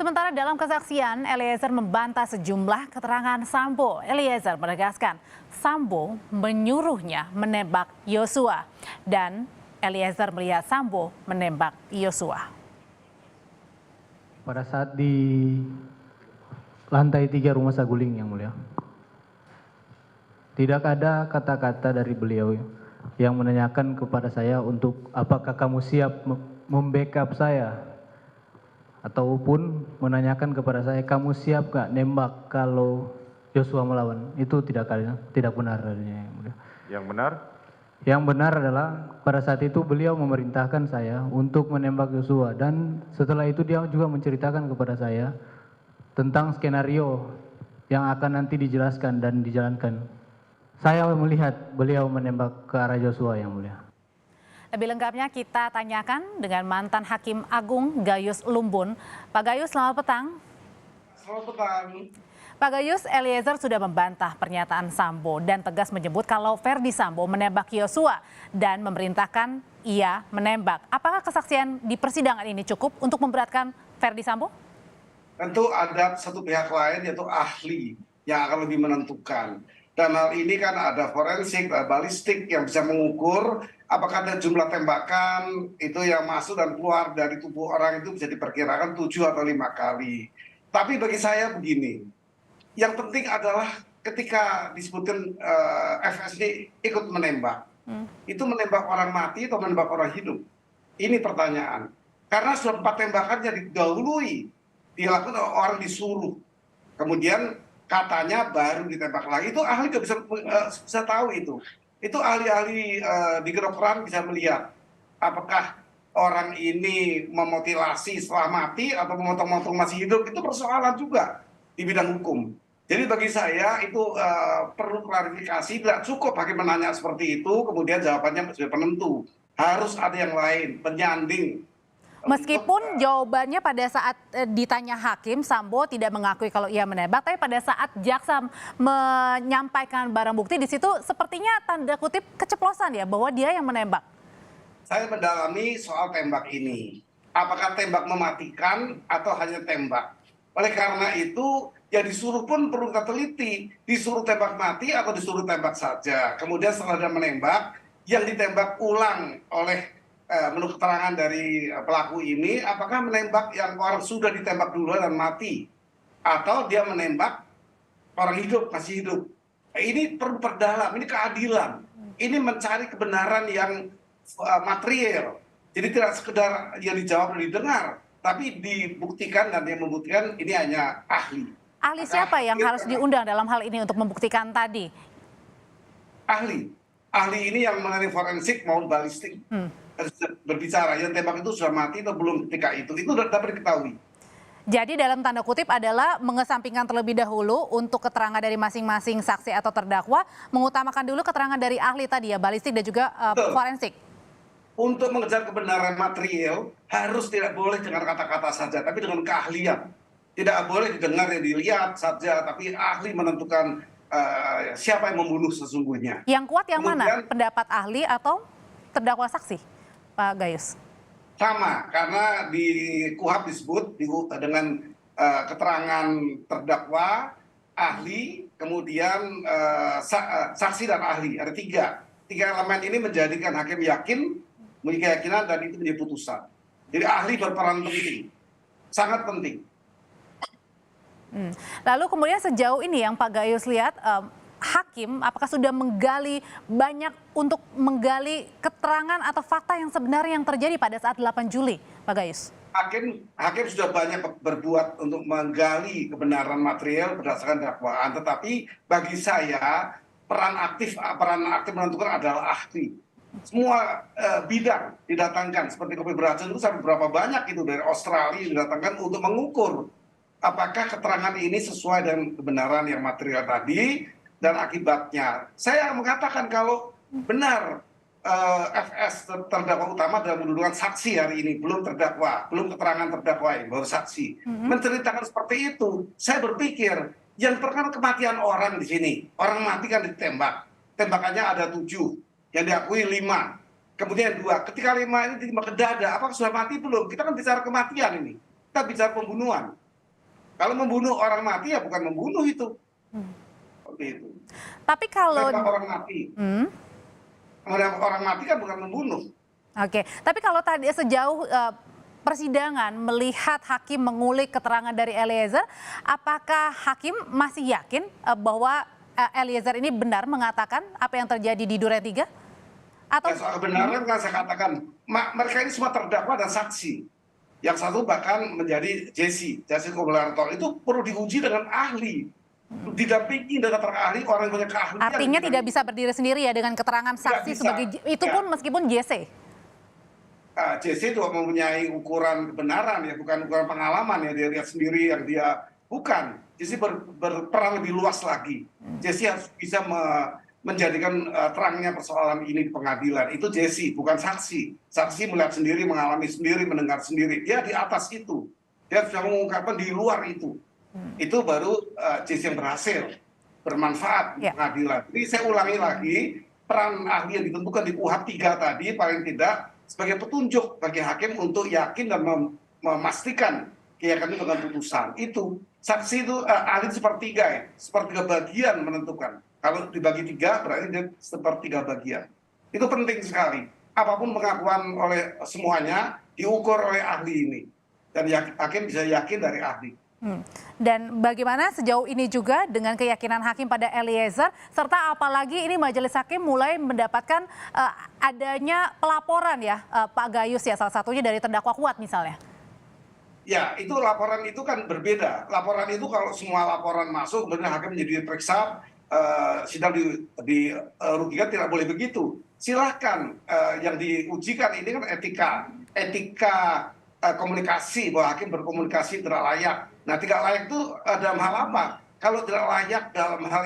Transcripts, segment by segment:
Sementara dalam kesaksian, Eliezer membantah sejumlah keterangan Sambo. Eliezer menegaskan Sambo menyuruhnya menembak Yosua dan Eliezer melihat Sambo menembak Yosua. Pada saat di lantai 3 Rumah Saguling, Yang Mulia, tidak ada kata-kata dari beliau yang menanyakan kepada saya untuk apakah kamu siap membackup saya, ataupun menanyakan kepada saya kamu siap gak nembak kalau Joshua melawan. Itu tidak benar adanya, Yang Mulia. Yang benar? Yang benar adalah pada saat itu beliau memerintahkan saya untuk menembak Joshua, dan setelah itu dia juga menceritakan kepada saya tentang skenario yang akan nanti dijelaskan dan dijalankan. Saya melihat beliau menembak ke arah Joshua, Yang Mulia. Lebih lengkapnya kita tanyakan dengan mantan Hakim Agung Gayus Lumbun. Pak Gayus, selamat petang. Selamat petang. Pak Gayus, Eliezer sudah membantah pernyataan Sambo dan tegas menyebut kalau Ferdi Sambo menembak Yosua dan memerintahkan ia menembak. Apakah kesaksian di persidangan ini cukup untuk memberatkan Ferdi Sambo? Tentu ada satu pihak lain yaitu ahli yang akan lebih menentukan. Dan hal ini kan ada forensik, balistik yang bisa mengukur apakah ada jumlah tembakan itu yang masuk dan keluar dari tubuh orang itu bisa diperkirakan 7 atau 5 kali. Tapi bagi saya begini, yang penting adalah ketika disebutkan FS ini ikut menembak, itu menembak orang mati atau menembak orang hidup? Ini pertanyaan. Karena sudah 4 tembakan yang didahului, dilakukan orang disuruh. Kemudian katanya baru ditembak lagi, itu ahli nggak bisa tahu itu. Itu ahli-ahli di kedokteran bisa melihat apakah orang ini memutilasi setelah mati atau memotong-motong masih hidup. Itu persoalan juga di bidang hukum. Jadi bagi saya itu perlu klarifikasi, tidak cukup hakim menanya seperti itu, kemudian jawabannya sudah penentu. Harus ada yang lain, penyanding. Meskipun jawabannya pada saat ditanya hakim, Sambo tidak mengakui kalau ia menembak, tapi pada saat jaksa menyampaikan barang bukti di situ sepertinya tanda kutip keceplosan ya bahwa dia yang menembak. Saya mendalami soal tembak ini. Apakah tembak mematikan atau hanya tembak? Oleh karena itu, ya disuruh pun perlu kita teliti. Disuruh tembak mati atau disuruh tembak saja. Kemudian setelah dia menembak, yang ditembak ulang oleh menurut keterangan dari pelaku ini, apakah menembak yang orang sudah ditembak dulu dan mati, atau dia menembak orang hidup, masih hidup. Ini perlu perdalam, ini keadilan. Ini mencari kebenaran yang material. Jadi tidak sekedar yang dijawab dan didengar, tapi dibuktikan, dan yang membuktikan ini hanya ahli. Ahli siapa yang harus diundang dalam hal ini untuk membuktikan tadi? Ahli ini yang mengenai forensik maupun balistik. Harus berbicara, yang tembak itu sudah mati atau belum ketika itu dapat diketahui. Jadi dalam tanda kutip adalah mengesampingkan terlebih dahulu untuk keterangan dari masing-masing saksi atau terdakwa, mengutamakan dulu keterangan dari ahli tadi ya, balistik dan juga forensik. Untuk mengejar kebenaran material harus tidak boleh dengan kata-kata saja, tapi dengan keahlian. Tidak boleh didengar yang dilihat saja, tapi ahli menentukan siapa yang membunuh sesungguhnya. Yang kuat yang mana? Pendapat ahli atau terdakwa saksi, Pak Gayus? Sama, karena di KUHP disebut dengan keterangan terdakwa, ahli, kemudian saksi dan ahli. Ada tiga elemen ini menjadikan hakim yakin, memiliki keyakinan, dan itu menjadi putusan. Jadi ahli berperan penting, sangat penting. Lalu kemudian sejauh ini yang Pak Gayus lihat, hakim apakah sudah menggali banyak untuk menggali keterangan atau fakta yang sebenarnya yang terjadi pada saat 8 Juli, Pak Gayus? Hakim sudah banyak berbuat untuk menggali kebenaran material berdasarkan dakwaan, tetapi bagi saya peran aktif menentukan adalah ahli. Semua bidang didatangkan, seperti kopi beracun itu sampai berapa banyak itu dari Australia didatangkan untuk mengukur apakah keterangan ini sesuai dengan kebenaran yang material tadi dan akibatnya. Saya mengatakan kalau benar FS terdakwa utama dalam mendudukan saksi hari ini, belum terdakwa, belum keterangan terdakwa ini, baru saksi, menceritakan seperti itu, saya berpikir yang terkena kematian orang di sini, orang mati kan ditembak, tembakannya ada 7, yang diakui 5, kemudian 2, ketika 5 ini ditembak ke dada, apakah sudah mati belum? Kita kan bicara kematian ini, kita bicara pembunuhan. Kalau membunuh orang mati ya bukan membunuh itu. Seperti itu. Tapi kalau Menembak orang mati. Menembak orang mati kan bukan membunuh. Oke, tapi kalau tadi sejauh persidangan melihat hakim mengulik keterangan dari Eliezer, apakah hakim masih yakin bahwa Eliezer ini benar mengatakan apa yang terjadi di Duren 3? Atau Ya, soal kebenaran kan saya katakan, mereka ini semua terdakwa dan saksi. Yang satu bahkan menjadi Jesse Kumulayanto, itu perlu diuji dengan ahli. Didampingi dengan ahli, orang yang punya keahlian. artinya tidak bisa berdiri sendiri ya dengan keterangan saksi bisa. sebagai itu pun meskipun JC. JC itu mempunyai ukuran kebenaran ya, bukan ukuran pengalaman ya, dia lihat sendiri yang dia bukan. JC berperan lebih luas lagi. JC harus bisa menjadikan terangnya persoalan ini di pengadilan. Itu JC, bukan saksi. Saksi melihat sendiri, mengalami sendiri, mendengar sendiri. Dia di atas itu. Dia sudah mengungkapkan di luar itu. Itu baru JC yang berhasil, bermanfaat di pengadilan. Jadi saya ulangi lagi, peran ahli yang ditentukan di KUHP 3 tadi paling tidak sebagai petunjuk bagi hakim untuk yakin dan memastikan keyakinan dengan putusan. Itu saksi itu ahli sepertiga ya, sepertiga bagian menentukan. Kalau dibagi 3 berarti dia sepertiga bagian. Itu penting sekali. Apapun pengakuan oleh semuanya diukur oleh ahli ini. Dan hakim bisa yakin dari ahli. Dan bagaimana sejauh ini juga dengan keyakinan hakim pada Eliezer, serta apalagi ini majelis hakim mulai mendapatkan adanya pelaporan ya Pak Gayus ya, salah satunya dari terdakwa Kuat misalnya. Ya, itu laporan itu kan berbeda. Laporan itu kalau semua laporan masuk, kemudian hakim menjadi periksa, sidang dirugikan, tidak boleh begitu. Silahkan, yang diujikan ini kan etika komunikasi, bahwa hakim berkomunikasi tidak layak. Nah, tidak layak itu dalam hal apa? Kalau tidak layak dalam hal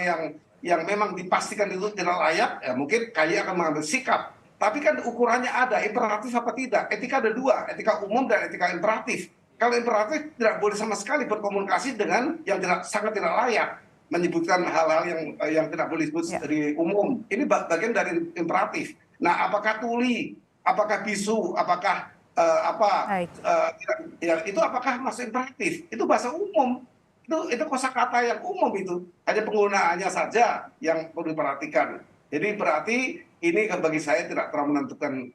yang memang dipastikan itu tidak layak, ya mungkin KY akan mengambil sikap. Tapi kan ukurannya ada, imperatif apa tidak. Etika ada 2, etika umum dan etika imperatif. Kalau imperatif tidak boleh sama sekali berkomunikasi dengan yang sangat tidak layak, menyebutkan hal-hal yang tidak boleh disebut di umum. Ini bagian dari imperatif. Nah, apakah tuli, apakah bisu, apakah itu apakah masuk imperatif? Itu bahasa umum. Itu kosakata yang umum itu. Hanya penggunaannya saja yang perlu diperhatikan. Jadi berarti ini bagi saya tidak terlalu menentukan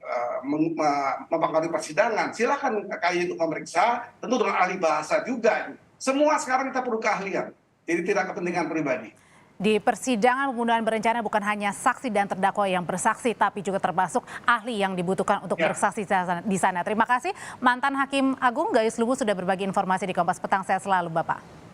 mempengaruhi persidangan. Silakan KY untuk memeriksa, tentu dengan ahli bahasa juga. Semua sekarang kita perlu keahlian. Jadi tidak kepentingan pribadi. Di persidangan pembunuhan berencana bukan hanya saksi dan terdakwa yang bersaksi, tapi juga termasuk ahli yang dibutuhkan untuk bersaksi di sana. Terima kasih mantan Hakim Agung Gayus Luwu sudah berbagi informasi di Kompas Petang. Sehat selalu Bapak.